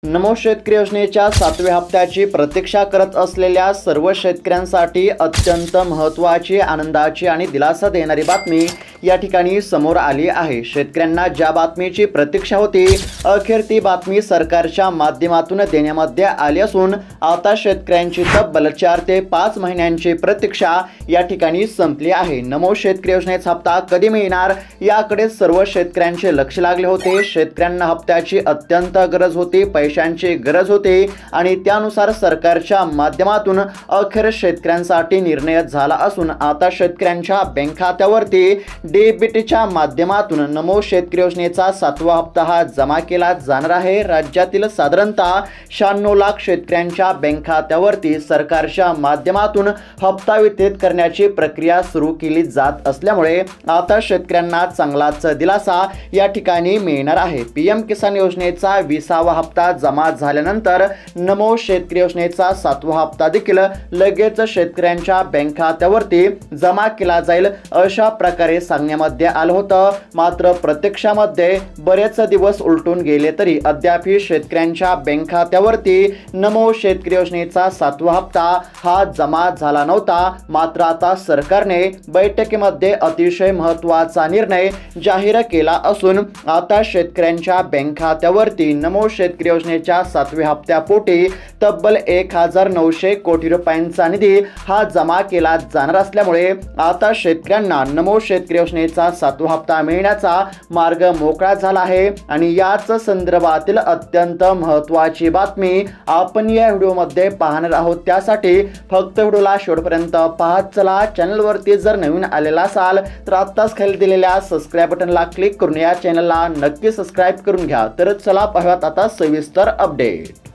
नमो शेतकरी योजनेच्या 7व्या हप्त्याची प्रतीक्षा करत असलेल्या सर्व शेतकऱ्यांसाठी अत्यंत महत्त्वाची, आनंदाची आणि दिलासा देणारी बातमी या ठिकाणी समोर आली आहे। शेतकऱ्यांना ज्या बातमीची प्रतीक्षा होती, अखेर ती बातमी सरकारच्या माध्यमातून देण्यामध्ये आली असून आता शेतकऱ्यांची तब्बल 4 ते 5 महिन्यांची प्रतीक्षा या ठिकाणी संपली आहे। नमो शेतकरी योजनेचा हप्ता कधी मिळणार याकडे सर्व शेतकऱ्यांचे लक्ष लागले होते। शेतकऱ्यांना हप्त्याची अत्यंत गरज होती, पैशांची गरज होती आणि त्यानुसार सरकारच्या माध्यमातून अखेर शेतकऱ्यांसाठी निर्णय झाला असून आता शेतकऱ्यांच्या बँक खात्यावरती डीबीटीच्या माध्यमातून नमो शेतकरी योजनेचा 7वा हप्ता हा जमा केला जाणार आहे। राज्यातील साधारणतः 96 लाख शेतकऱ्यांच्या बँक खात्यावरती सरकारच्या माध्यमातून हप्ता वितरित करण्याची प्रक्रिया सुरू केली जात असल्यामुळे आता शेतकऱ्यांना चांगलाच दिलासा या ठिकाणी मिळणार आहे। पीएम किसान योजनेचा 20वा हप्ता जमा झाल्यानंतर नमो शेतकरी योजनेचा 7वा हप्ता देखील लगेच शेतकऱ्यांच्या बँक खात्यावरती जमा केला जाईल अशा प्रकारे सांगण्यामध्ये आलं होतं। मात्र प्रत्यक्षामध्ये बरेच दिवस उलटून गेले तरी अद्याप शेतकऱ्यांच्या बँक खात्यावरती नमो शेतकरी योजनेचा 7वा हप्ता हा जमा झाला नव्हता। मात्र आता सरकारने बैठकीमध्ये अतिशय महत्त्वाचा निर्णय जाहीर केला असून आता शेतकऱ्यांच्या बँक खात्यावरती नमो शेतकरी योजनेच्या 7व्या हप्त्यापोटी तब्बल 1900 कोटी रुपयांचा निधी हा जमा केला जाणार असल्यामुळे आता शेतकऱ्यांना नमो शेतकरी योजनेचा 7वा हप्ता मिळण्याचा मार्ग मोकळा झाला आहे। आणि याच संदर्भातील अत्यंत महत्त्वाची बातमी आपण या व्हिडिओमध्ये पाहणार आहोत। त्यासाठी फक्त व्हिडिओला शेवटपर्यंत पाहत चला। चॅनलवरती जर नवीन आलेला असाल तर आत्ताच खाली दिलेल्या सबस्क्राइब बटनला क्लिक करून या चॅनलला नक्की सबस्क्राइब करून घ्या। तर चला पाहूयात आता सविस्तर अपडेट।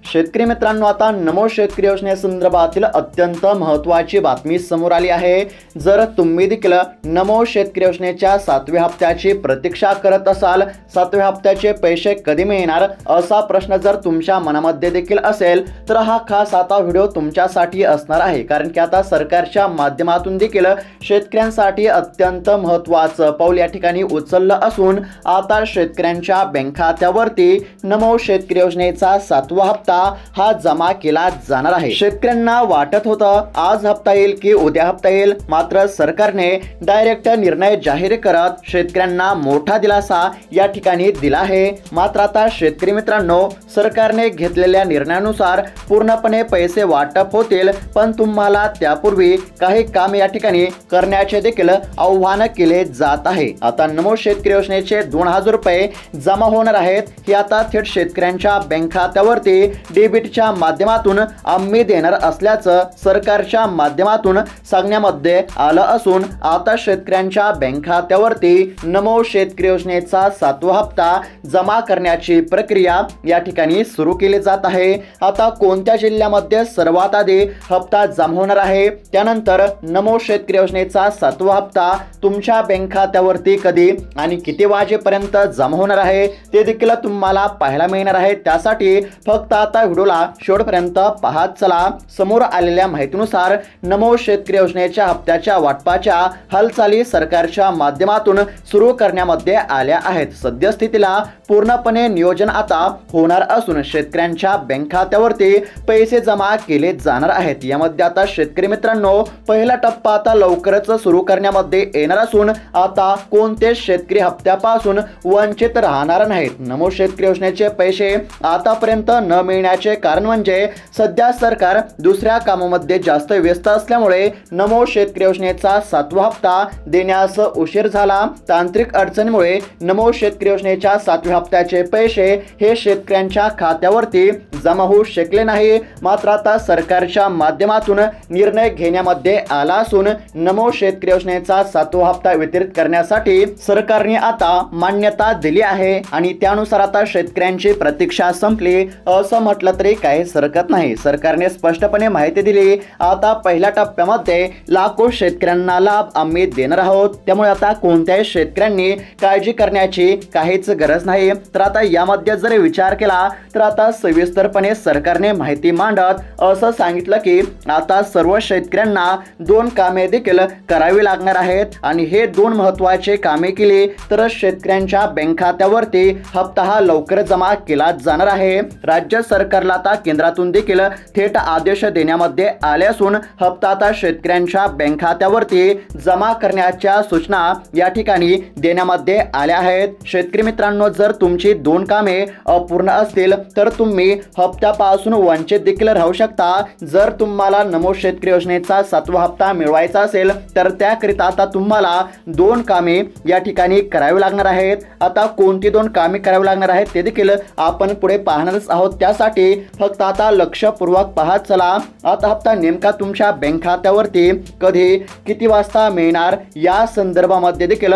शेतकरी मित्रांनो, आता नमो शेतकरी योजनेसंदर्भातील अत्यंत महत्त्वाची बातमी समोर आली आहे। जर तुम्ही देखील नमो शेतकरी योजनेच्या 7व्या हप्त्याची प्रतीक्षा करत असाल, 7व्या हप्त्याचे पैसे कधी मिळणार असा प्रश्न जर तुमच्या मनामध्ये देखील असेल तर हा खास आता व्हिडिओ तुमच्यासाठी असणार आहे। कारण की आता सरकारच्या माध्यमातून देखील शेतकऱ्यांसाठी अत्यंत महत्त्वाचं पाऊल या ठिकाणी उचललं असून आता शेतकऱ्यांच्या बँक खात्यावरती नमो शेतकरी योजनेचा 7वा हप्ता हा जमा केला जाणार आहे। शेतकऱ्यांना वाटत होतं आज हप्ता येईल की उद्या हप्ता येईल, मात्र सरकारने डायरेक्ट निर्णय जाहीर करत शेतकऱ्यांना मोठा दिलासा या ठिकाणी दिला आहे। मात्र आता शेतकरी मित्रांनो, सरकारने घेतलेल्या निर्णयानुसार पूर्णपणे पैसे वाटप होतील, पण तुम्हाला त्यापूर्वी काही काम या ठिकाणी करण्याचे देखील आव्हान केले जात आहे। आता नमो शेतकरी योजनेचे 2000 रुपये जमा होणार आहेत, हे आता थेट शेतकऱ्यांच्या बँक खात्यावरती डीबीटीच्या माध्यमातून आम्ही देणार असल्याचं सरकारच्या माध्यमातून सांगण्यामध्ये आलं असून आता शेतकऱ्यांच्या बँक खात्यावरती नमो शेतकरी योजनेचा 7वा हप्ता जमा करण्याची प्रक्रिया या ठिकाणी सुरू केली जात आहे। आता कोणत्या जिल्ह्यामध्ये सर्वात आधी हप्ता जमा होणार आहे, त्यानंतर नमो शेतकरी योजनेचा 7वा हप्ता तुमच्या बँक खात्यावरती कधी आणि किती वाजेपर्यंत जमा होणार आहे ते देखील तुम्हाला पाहायला मिळणार आहे। त्यासाठी फक्त आता व्हिडिओला शेवटपर्यंत पाहत चला। समोर आलेल्या माहितीनुसार नमो शेतकरी योजनेच्या हप्त्याच्या वाटपाच्या हालचाली सरकारच्या माध्यमातून सुरू करण्यामध्ये आल्या आहेत। सद्यस्थितीला पूर्णपणे नियोजन आता होणार असून शेतकऱ्यांच्या बँक खात्यावरती पैसे जमा केले जाणार आहेत। यामध्ये आता शेतकरी मित्रांनो, पहिला टप्पा आता लवकरच सुरू करण्यामध्ये येणार असून आता कोणते शेतकरी हप्त्यापासून वंचित राहणार नाहीत। नमो शेतकरी योजनेचे पैसे आतापर्यंत न मिळण्याचे कारण म्हणजे सध्या सरकार दुसऱ्या कामामध्ये जास्त व्यस्त असल्यामुळे नमो शेतकरी योजनेचा 7वा हप्ता देण्यास उशीर झाला। तांत्रिक अडचणीमुळे नमो शेतकरी योजनेच्या 7व्या हप्त्याचे पैसे हे शेतकऱ्यांच्या खात्यावरती जमा होऊ शकले नाही। मात्र आता सरकारच्या माध्यमातून निर्णय घेण्यामध्ये आला असून नमो शेतकरी योजनेचा 7वा हप्ता वितरित करण्यासाठी सरकारने आता मान्यता दिली आहे आणि त्यानुसार आता शेतकऱ्यांची प्रतीक्षा संपली असं म्हटलं तरी काही हरकत नाही। सरकारने स्पष्टपणे माहिती दिली, आता पहिल्या टप्प्यामध्ये लाखो शेतकऱ्यांना लाभ आम्ही देणार आहोत, त्यामुळे आता कोणत्याही शेतकऱ्यांनी काळजी करण्याची काहीच गरज नाही। तर आता यामध्ये जर विचार केला तर आता सविस्तरपणे सरकारने माहिती मांडत असं सांगितलं की आता सर्व शेतकऱ्यांना 2 कामे देखील करावी लागणार आहेत आणि हे 2 महत्त्वाचे कामे केली तर शेतकऱ्यांच्या बँक खात्यावरती हप्ता हा लवकर जमा केला जाणार आहे। राज्य सरकारला आता केंद्रातून देखील थेट आदेश देण्यामध्ये आले असून हप्ता आता शेतकऱ्यांच्या बँक खात्यावरती जमा करण्याच्या सूचना या ठिकाणी देण्यामध्ये आल्या आहेत। शेतकरी मित्रांनो, जर तुमची 2 कामे अपूर्ण असतील तर तुम्ही हप्त्यापासून वंचित देखील राहू शकता। जर तुम्हाला नमो शेतकरी योजनेचा 7वा हप्ता मिळवायचा असेल तर त्याकरिता आता तुम्हाला 2 कामे या ठिकाणी करावी लागणार आहेत। आता कोणती 2 कामे करावी लागणार आहेत ते देखील आपण पुढे पाहणारच आहोत। त्यासाठी फक्त आता लक्षपूर्वक पाहत चला। आता हप्ता नेमका तुमच्या बँक खात्यावरती कधी किती वाजता मिळणार या संदर्भामध्ये देखील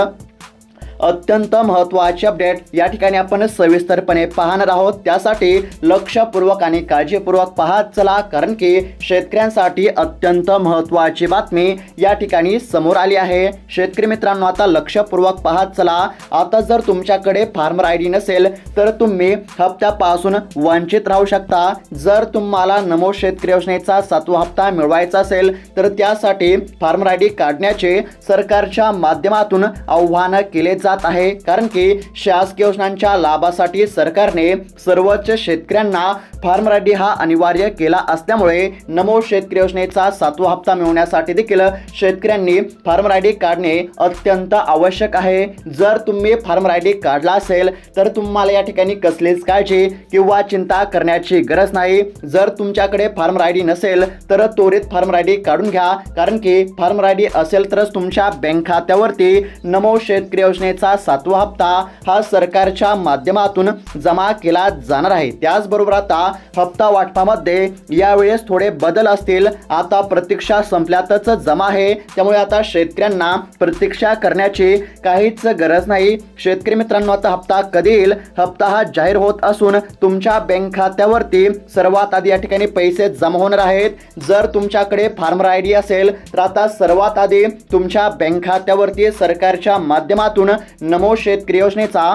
अत्यंत महत्त्वाचे अपडेट या ठिकाणी आपण सविस्तरपणे पाहणार आहोत। त्यासाठी लक्षपूर्वक आणि काळजीपूर्वक पाहत चला, कारण की शेतकऱ्यांसाठी अत्यंत महत्त्वाची बातमी या ठिकाणी समोर आली आहे। शेतकरी मित्रांनो, आता लक्षपूर्वक पाहत चला। आता जर तुमच्याकडे फार्मर आयडी नसेल तर तुम्ही हप्त्यापासून वंचित राहू शकता। जर तुम्हाला नमो शेतकरी योजनेचा 7वा हप्ता मिळवायचा असेल तर त्यासाठी फार्मर आयडी काढण्याचे सरकारच्या माध्यमातून आव्हान केले जात आहे, कारण की शासकीय योजनांच्या लाभासाठी सरकारने सर्वच शेतकऱ्यांना फार्मर आयडी हा अनिवार्य केला असल्यामुळे नमो शेतकरी योजनेचा 7वा हप्ता मिळवण्यासाठी देखील शेतकऱ्यांनी फार्मर आयडी काढणे अत्यंत आवश्यक आहे। जर तुम्ही फार्मर आयडी काढला असेल तर तुम्हाला या ठिकाणी कसलीच काळजी किंवा चिंता करण्याची गरज नाही। जर तुमच्याकडे फार्मर आयडी नसेल तर त्वरित फार्मर आयडी काढून घ्या, कारण की फार्मर आयडी असेल तरच तुमच्या बँक खात्यावरती नमो शेतकरी योजनेचा 7वा हप्ता हा सरकारच्या माध्यमातून जमा केला जाणार आहे। त्याचबरोबर आता हप्ता वाटपामध्ये यावेळेस थोडे बदल असतील। आता प्रतीक्षा संपल्यातच जमा आहे, त्यामुळे आता शेतकऱ्यांना प्रतीक्षा करण्याची काहीच गरज नाही। शेतकरी मित्रांनो, आता हप्ता कधी येईल? हप्ता हा जाहीर होत असून तुमच्या बँक खात्यावरती सर्वात आधी या ठिकाणी पैसे जमा होणार आहेत। जर तुमच्याकडे फार्मर आयडी असेल तर आता सर्वात आधी तुमच्या बँक खात्यावरती सरकारच्या माध्यमातून नमो शेतकरी योजनेचा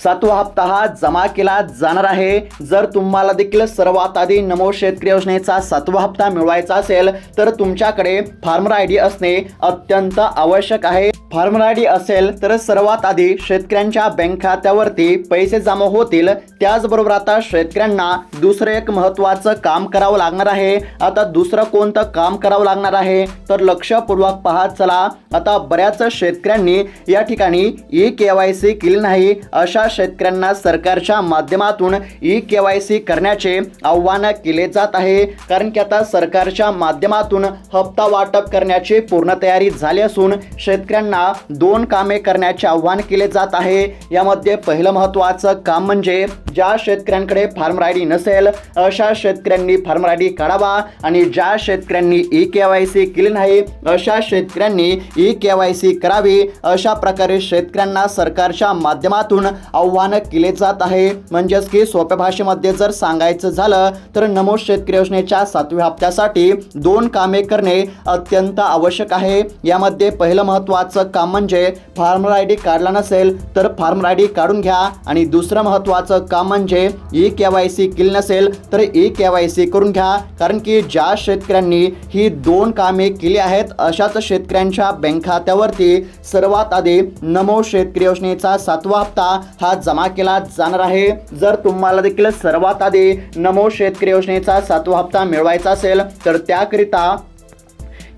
7वा हप्ता हा जमा केला जाणार आहे। जर तुम्हाला देखील सर्वात आधी नमो शेतकरी योजनेचा 7वा हप्ता मिळवायचा असेल तर तुमच्याकडे फार्मर आयडी असणे अत्यंत आवश्यक आहे। फार्मर आयडी असेल तर सर्वात आधी शेतकऱ्यांच्या बँक खात्यावरती पैसे जमा होतील। त्याचबरोबर आता शेतकऱ्यांना दुसरं एक महत्त्वाचं काम करावं लागणार आहे। आता दुसरं कोणतं काम करावं लागणार आहे तर लक्षपूर्वक पाहत चला। आता बऱ्याच शेतकऱ्यांनी या ठिकाणी ई-KYC केली नाही, अशा शेतकऱ्यांना सरकारच्या माध्यमातून ई-KYC करण्याचे आव्हान केले जात आहे, कारण की आता सरकारच्या माध्यमातून हप्ता वाटप करण्याची पूर्ण तयारी झाली असून शेतकऱ्यांना 2 कामे करण्याचे आव्हान केले जात आहे। यामध्ये पहिलं महत्त्वाचं काम म्हणजे ज्या शेतकऱ्यांकडे फार्मर आयडी नसेल अशा शेतकऱ्यांनी फार्मर आयडी काढावा आणि ज्या शेतकऱ्यांनी ई-KYC केली नाही अशा शेतकऱ्यांनी ई-KYC करावी। अशा प्रकारे शेतकऱ्यांना सरकारच्या माध्यमातून आव्हान केले जात आहे। म्हणजेच की सोप्या भाषेमध्ये जर सांगायचं झालं तर नमो शेतकरी योजनेच्या 7व्या हप्त्यासाठी 2 कामे करणे अत्यंत आवश्यक आहे। यामध्ये पहिलं महत्त्वाचं काम म्हणजे फार्मर आयडी काढला नसेल तर फार्मर आयडी काढून घ्या आणि दुसरं महत्त्वाचं काम म्हणजे ई-KYC केली नसेल तर ई-KYC करून घ्या, कारण की ज्या शेतकऱ्यांनी ही 2 कामे केली आहेत अशाच शेतकऱ्यांच्या बँक खात्यावरती सर्वात आधी नमो शेतकरी योजनेचा 7वा हप्ता हा जमा केला जाणार आहे। जर तुम्हाला देखील सर्वात आधी नमो शेतकरी योजनेचा 7वा हप्ता मिळवायचा असेल तर त्याकरिता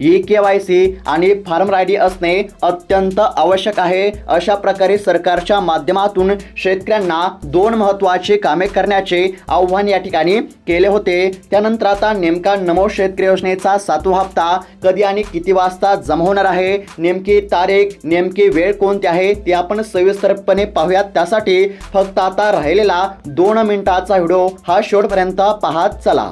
ई-KYC आणि फार्मर आयडी असणे अत्यंत आवश्यक आहे। अशा प्रकारे सरकारच्या माध्यमातून शेतकऱ्यांना 2 महत्त्वाची कामे करण्याचे आव्हान या ठिकाणी केले होते। त्यानंतर आता नेमका नमो शेतकरी योजनेचा 7वा हप्ता कधी आणि किती वाजता जमा होणार आहे, नेमकी तारीख, नेमकी वेळ कोणती आहे ते आपण सविस्तरपणे पाहूयात। त्यासाठी फक्त आता राहिलेला 2 मिनिटाचा व्हिडिओ हा शेवटपर्यंत पाहत चला।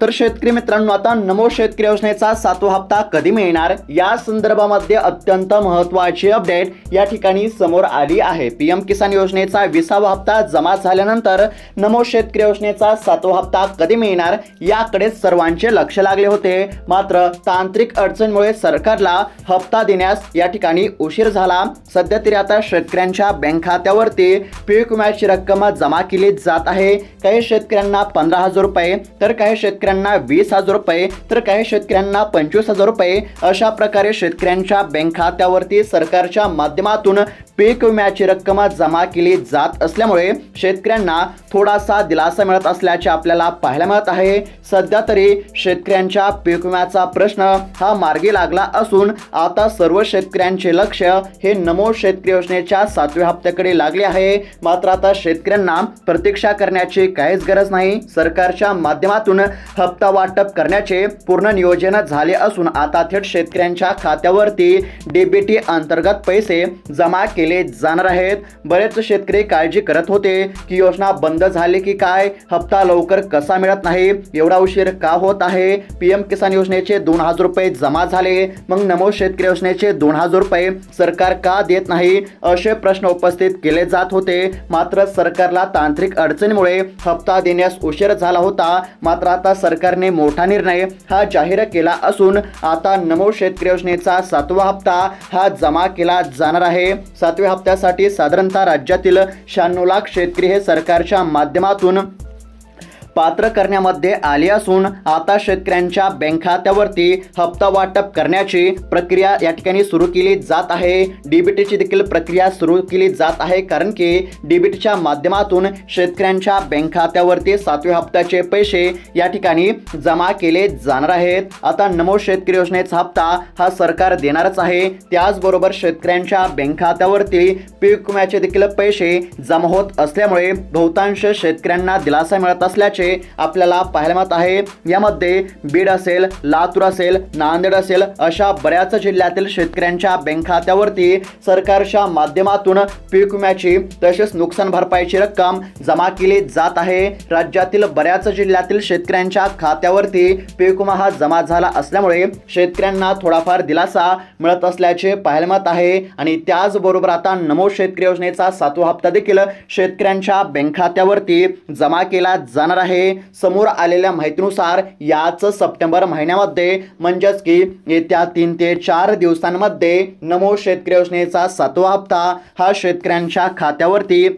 तर शेतकरी मित्रांनो, आता नमो शेतकरी योजनेचा 7वा हप्ता कधी मिळणार या संदर्भामध्ये अत्यंत महत्त्वाची अपडेट या ठिकाणी समोर आली आहे। पीएम किसान योजनेचा 20वा हप्ता जमा झाल्यानंतर नमो शेतकरी योजनेचा 7वा हप्ता कधी मिळणार याकडे सर्वांचे लक्ष लागले होते। मात्र तांत्रिक अडचणीमुळे सरकारला हप्ता देण्यास या ठिकाणी उशीर झाला। सध्या तरी आता शेतकऱ्यांच्या बँक खात्यावरती पीक विम्याची रक्कम जमा केली जात आहे। काही शेतकऱ्यांना 15,000 रुपये, तर काही शेतकऱ्यांना 20,000 रुपये, तर काही शेतकऱ्यांना 25,000 रुपये अशा प्रकारे शेतकऱ्यांच्या बँक खात्यावरती सरकारच्या माध्यमातून पीक विम्याची रक्कम जमा केली जात असल्यामुळे शेतकऱ्यांना थोडासा दिलासा मिळत असल्याचे आपल्याला पाहायला मिळत आहे। सध्या तरी शेतकऱ्यांच्या पीक विम्याचा प्रश्न हा मार्गी लागला असून आता सर्व शेतकऱ्यांचे लक्ष हे नमो शेतकरी योजनेच्या 7व्या हप्त्याकडे लागले आहे। मात्र आता शेतकऱ्यांना प्रतीक्षा करण्याची काहीच गरज नाही। सरकारच्या माध्यमातून हप्ता वाटप करण्याचे पूर्ण नियोजन झाले असून आता थेट शेतकऱ्यांच्या खात्यावरती डीबीटी अंतर्गत पैसे जमा केले जाणार आहेत। बरेच शेतकरी काळजी करत होते की योजना बंद झाली की काय, हप्ता लवकर कसा मिळत नाही, एवढा उशीर का होत आहे, पीएम किसान योजनेचे 2,000 रुपये जमा झाले, मग नमो शेतकरी योजनेचे 2,000 रुपये सरकार का देत नाही, असे प्रश्न उपस्थित केले जात होते। मात्र सरकारला तांत्रिक अडचणीमुळे हप्ता देण्यास उशीर झाला होता। मात्र आता सरकारने मोठा निर्णय हा जाहीर केला असून आता नमो शेतकरी योजनेचा 7वा हप्ता हा जमा केला जाणार आहे। 7व्या हप्त्यासाठी साधारणतः राज्यातील 96 लाख शेतकरी हे सरकारच्या माध्यमातून पात्र करण्यामध्ये आले असून आता शेतकऱ्यांच्या बँक खात्यावरती हप्ता वाटप करण्याची प्रक्रिया या ठिकाणी सुरू केली जात आहे। डीबीटीची देखील प्रक्रिया सुरू केली जात आहे, कारण की डीबीटीच्या माध्यमातून शेतकऱ्यांच्या बँक खात्यावरती 7व्या हप्त्याचे पैसे या ठिकाणी जमा केले जाणार आहेत। आता नमो शेतकरी योजनेचा हप्ता हा सरकार देणारच आहे, त्याचबरोबर शेतकऱ्यांच्या बँक खात्यावरती पीक विम्याचे देखील पैसे जमा होत असल्यामुळे बहुतांश शेतकऱ्यांना दिलासा मिळत असल्याचे आपल्याला पाहायला मिळत आहे। यामध्ये बीड असेल, लातूर असेल, नांदेड असेल अशा बऱ्याच जिल्ह्यातील शेतकऱ्यांच्या बँक खात्यावरती सरकारच्या माध्यमातून पीक विम्याची तसेच नुकसान भरपाईची रक्कम जमा केली जात आहे। राज्यातील बऱ्याच जिल्ह्यातील शेतकऱ्यांच्या खात्यावरती पीक विमा हा जमा झाला असल्यामुळे शेतकऱ्यांना थोडाफार दिलासा मिळत असल्याचे पाहायला मिळत आहे। आणि त्याचबरोबर आता नमो शेतकरी योजनेचा 7वा हप्ता देखील शेतकऱ्यांच्या बँक खात्यावरती जमा केला जाणार आहे। समोर आलेल्या माहितीनुसार याच सप्टेंबर महिन्यामध्ये म्हणजेच की येत्या 3 ते 4 दिवसांमध्ये नमो शेतकरी योजनेचा 7वा हप्ता हा शेतकऱ्यांच्या खात्यावरती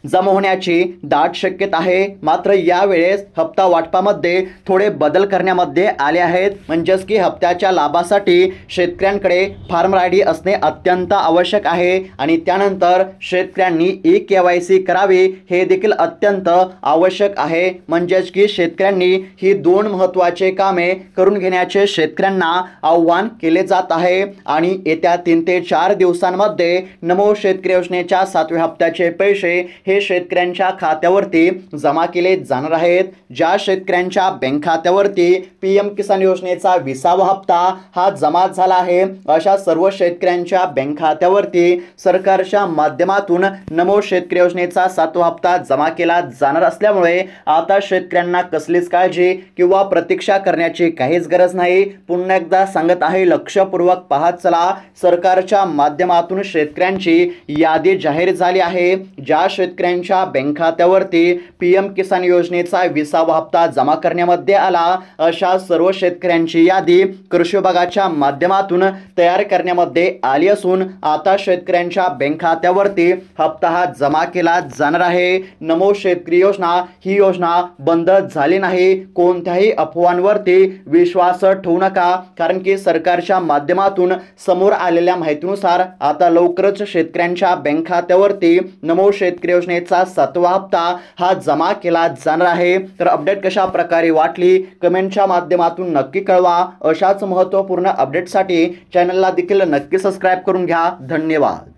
जमा होण्याची दाट शक्यता आहे। मात्र यावेळेस हप्ता वाटपामध्ये थोडे बदल करण्यामध्ये आले आहेत, म्हणजेच की हप्त्याच्या लाभासाठी शेतकऱ्यांकडे फार्म आयडी असणे अत्यंत आवश्यक आहे आणि त्यानंतर शेतकऱ्यांनी ई-KYC करावी हे देखील अत्यंत आवश्यक आहे। म्हणजेच की शेतकऱ्यांनी ही 2 महत्त्वाचे कामे करून घेण्याचे शेतकऱ्यांना आव्हान केले जात आहे आणि येत्या 3 ते 4 दिवसांमध्ये नमो शेतकरी योजनेच्या 7व्या हप्त्याचे पैसे हे शेतकऱ्यांच्या खात्यावरती जमा केले जाणार आहेत। ज्या शेतकऱ्यांच्या बँक खात्यावरती पीएम किसान योजनेचा 20वा हप्ता हा जमा झाला आहे अशा सर्व शेतकऱ्यांच्या बँक खात्यावरती सरकारच्या माध्यमातून नमो शेतकरी योजनेचा 7वा हप्ता जमा केला जाणार असल्यामुळे आता शेतकऱ्यांना कसलीच काळजी किंवा प्रतीक्षा करण्याची काहीच गरज नाही। पुन्हा एकदा सांगत आहे, लक्षपूर्वक पाहत चला। सरकारच्या माध्यमातून शेतकऱ्यांची यादी जाहीर झाली आहे। ज्या शेतकऱ्यांच्या बँक खात्यावरती पीएम किसान योजनेचा 20वा हप्ता जमा करण्यामध्ये आला अशा सर्व शेतकऱ्यांची यादी कृषी विभागाच्या माध्यमातून तयार करण्यामध्ये आली असून आता शेतकऱ्यांच्या बँक खात्यावरती हप्ता हा जमा केला जाणार आहे। नमो शेतकरी योजना ही योजना बंद झाली नाही, कोणत्याही अफवांवरती विश्वास ठेवू नका, कारण की सरकारच्या माध्यमातून समोर आलेल्या माहितीनुसार आता लवकरच शेतकऱ्यांच्या बँक खात्यावरती नमो शेतकरी योजनेचा 7वा हप्ता हा जमा केला जाणार आहे। तर अपडेट कशा प्रकारे वाटली कमेंटच्या माध्यमातून नक्की कळवा। अशाच महत्त्वपूर्ण अपडेटसाठी चॅनलला देखील नक्की सबस्क्राइब करून घ्या। धन्यवाद।